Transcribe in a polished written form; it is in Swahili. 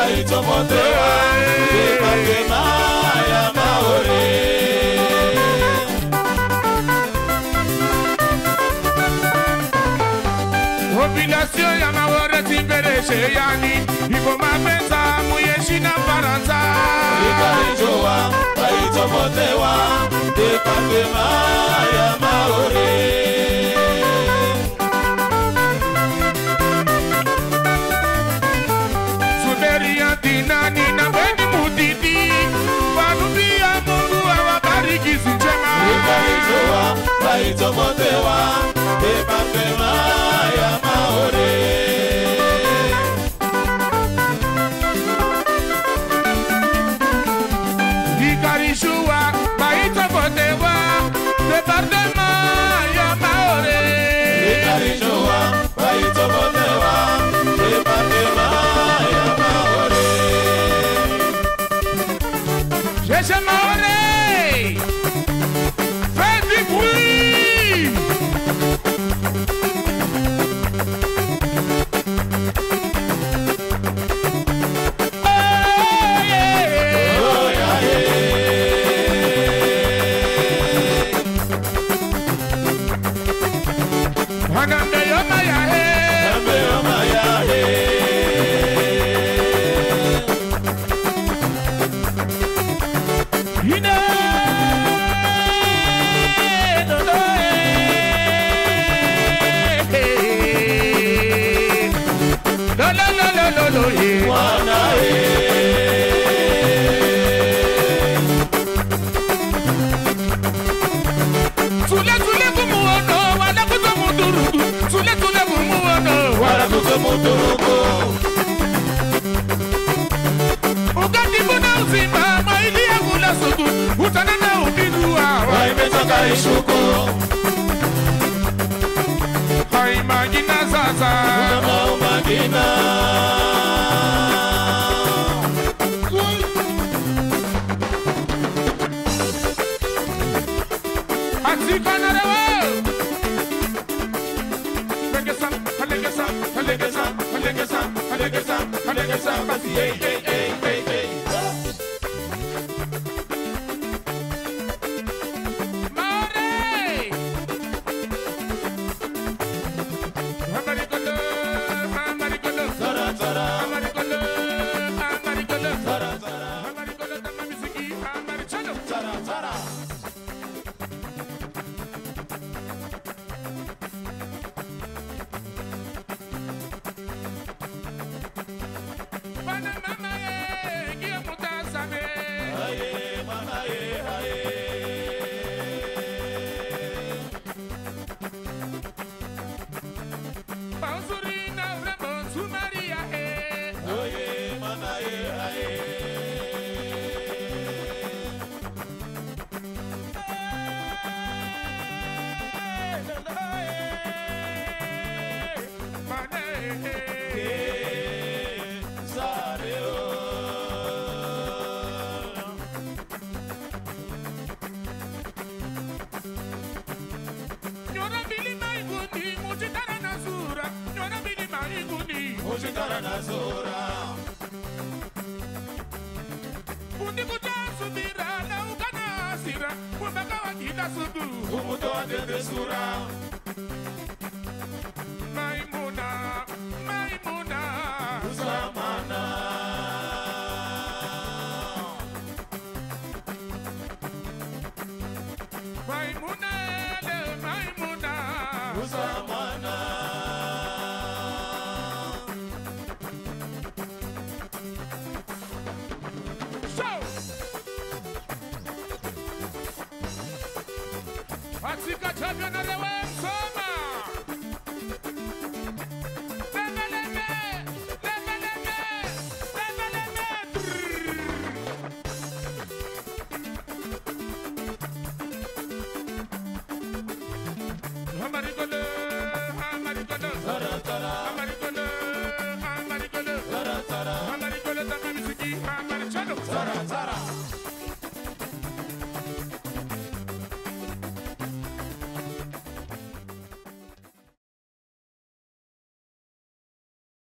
baitomotewa Depakema ya maore Population ya maore timbereshe yani Ipo mapesa muyeshi na faransa Ikarijowa baitomotewa Depakema ya maore Nani na weni mutiti Wanubia mungu awabariki sinjema Ikarijowa baitomotewa Depakema ya maore Ikarijowa baitomotewa Depakema ya maore Ikarijowa baitomotewa Depakema ya maore Jeshe maore Fais du bruit Hanambe yoma ya he Hanambe yoma ya he Ine Dodo Lolo Wana Tule kumuono Wala kuto mudurugu Tule kumuono Wala kuto mudurugu Ugati kuna uzima Maili ya gula sudu Utanana ubidua Waimetoka ishuku Haimagina sasa Umagina Atikana rewe Halegesa Basi hey Maore Hamarikolo Zara zara Hamarikolo Zara zara Hamarikolo Tamamisiki Hamaricholo Zara zara Bana mama ye Gie mutasame Haye mama ye haye Bansuri na urembo Sumaria he Haye mama ye haye Ujitara na zura Undi kujansu mira na ukana sira Kumeka wakita sudu Umuto wa dede sura Maimuna Uzamana Maimuna Uzamana Atika champion of the world,